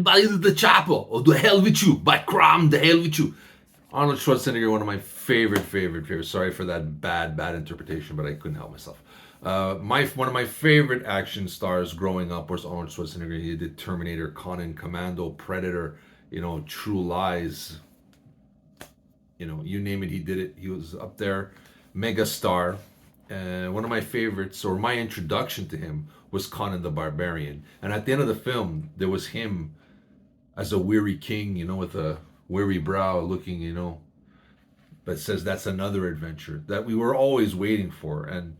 by the chopper, or the hell with you, by crime, the hell with you. Arnold Schwarzenegger, one of my favorite. Sorry for that bad interpretation, but I couldn't help myself. One of my favorite action stars growing up was Arnold Schwarzenegger. He did Terminator, Conan, Commando, Predator, True Lies. You name it, he did it. He was up there, mega star. One of my favorites, or my introduction to him, was Conan the Barbarian. And at the end of the film, there was him as a weary king, with a weary brow, looking, but says that's another adventure that we were always waiting for. And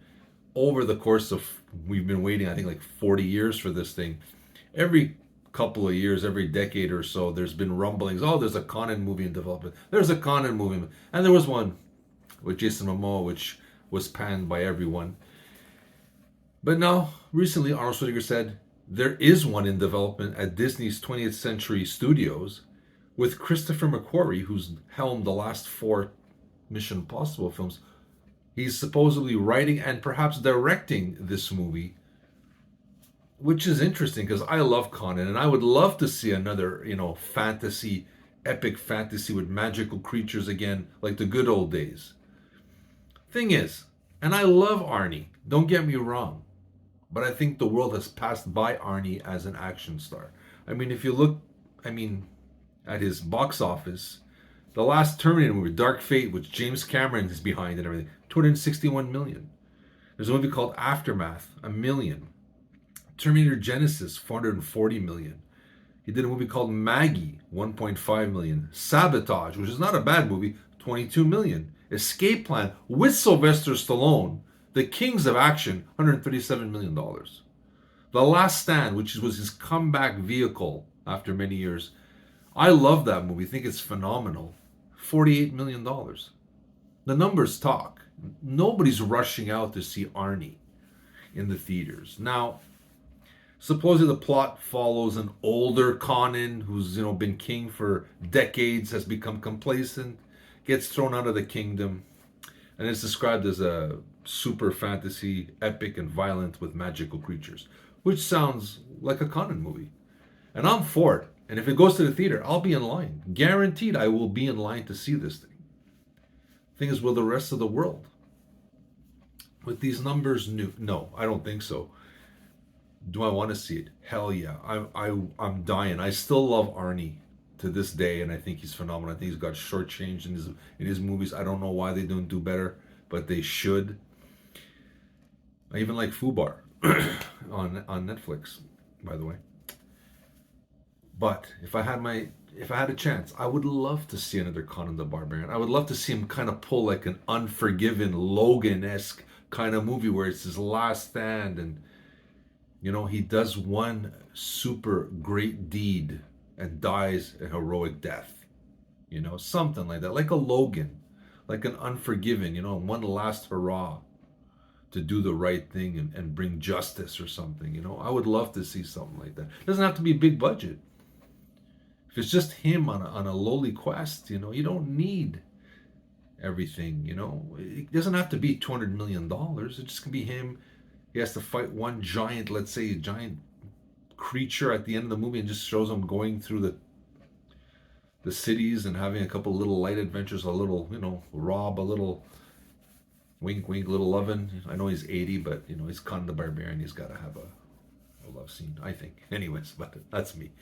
over the course of, we've been waiting, I think, like 40 years for this thing. Every couple of years, every decade or so, there's been rumblings. Oh, there's a Conan movie in development. There's a Conan movie. And there was one with Jason Momoa, which was panned by everyone. But now, recently, Arnold Schwarzenegger said there is one in development at Disney's 20th Century Studios with Christopher McQuarrie, who's helmed the last 4 Mission Impossible films. He's supposedly writing and perhaps directing this movie, which is interesting because I love Conan and I would love to see another, fantasy, epic fantasy with magical creatures again, like the good old days. Thing is, and I love Arnie, don't get me wrong, but I think the world has passed by Arnie as an action star. If you look, at his box office, the last Terminator movie, Dark Fate, which James Cameron is behind and everything, 261 million. There's a movie called Aftermath, 1 million. Terminator Genesis, 440 million. He did a movie called Maggie, 1.5 million. Sabotage, which is not a bad movie, 22 million. Escape Plan with Sylvester Stallone, the Kings of Action, $137 million. The Last Stand, which was his comeback vehicle after many years. I love that movie. I think it's phenomenal. $48 million. The numbers talk. Nobody's rushing out to see Arnie in the theaters. Now, supposedly the plot follows an older Conan who's been king for decades, has become complacent, gets thrown out of the kingdom, and it's described as a super fantasy, epic and violent with magical creatures, which sounds like a Conan movie. And I'm for it. And if it goes to the theater, I'll be in line. Guaranteed I will be in line to see this thing. Thing is, will the rest of the world? With these numbers, no, I don't think so. Do I want to see it? Hell yeah. I'm dying. I still love Arnie to this day, and I think he's phenomenal. I think he's got shortchanged in his movies. I don't know why they don't do better, but they should. I even like Fubar on Netflix, by the way. But if I had a chance, I would love to see another Conan the Barbarian. I would love to see him kind of pull like an Unforgiven, Logan-esque kind of movie where it's his last stand and he does one super great deed and dies a heroic death. Something like that. Like a Logan, like an Unforgiven, one last hurrah to do the right thing and bring justice or something. I would love to see something like that. It doesn't have to be a big budget. If it's just him on a lowly quest, you don't need everything, It doesn't have to be $200 million. It just can be him. He has to fight one giant, let's say a giant creature at the end of the movie, and just shows him going through the cities and having a couple little light adventures, a little, rob, a little wink, wink, little lovin'. I know he's 80, but, he's Conan the Barbarian. He's got to have a love scene, I think. Anyways, but that's me.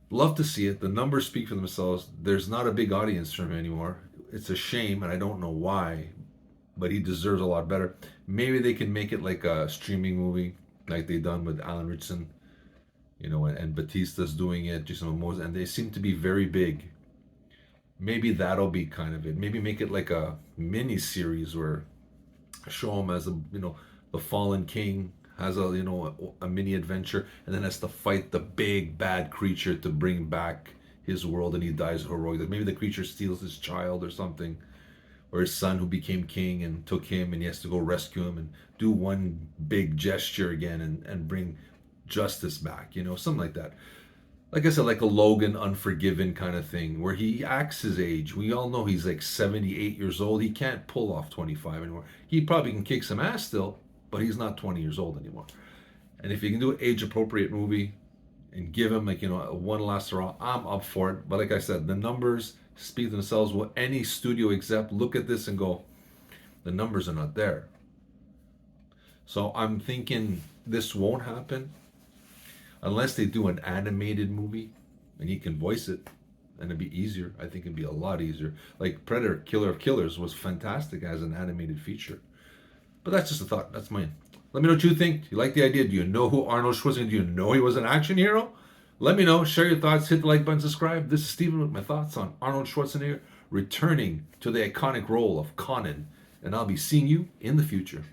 Love to see it. The numbers speak for themselves. There's not a big audience for him anymore. It's a shame, and I don't know why, but he deserves a lot better. Maybe they can make it like a streaming movie, like they done with Alan Ritchson, and Batista's doing it, Jason Momoa, and they seem to be very big. Maybe that'll be kind of it. Maybe make it like a mini series where show him as the fallen king, has a mini adventure, and then has to fight the big bad creature to bring back his world, and he dies heroic. Maybe the creature steals his child or something, or his son who became king and took him, and he has to go rescue him and do one big gesture again and bring justice back, something like that. Like I said, like a Logan Unforgiven kind of thing, where he acts his age. We all know he's like 78 years old. He can't pull off 25 anymore. He probably can kick some ass still, but he's not 20 years old anymore. And if you can do an age-appropriate movie and give him like a one last hurrah, I'm up for it. But like I said, the numbers speak themselves. Will any studio exec look at this and go, the numbers are not there? So I'm thinking this won't happen unless they do an animated movie and he can voice it, and it'd be easier. I think it'd be a lot easier. Like Predator, Killer of Killers was fantastic as an animated feature. But that's just a thought. That's mine. Let me know what you think. Do you like the idea? Do you know who Arnold Schwarzenegger? Do you know he was an action hero? Let me know. Share your thoughts. Hit the like button. Subscribe. This is Steven with my thoughts on Arnold Schwarzenegger returning to the iconic role of Conan. And I'll be seeing you in the future.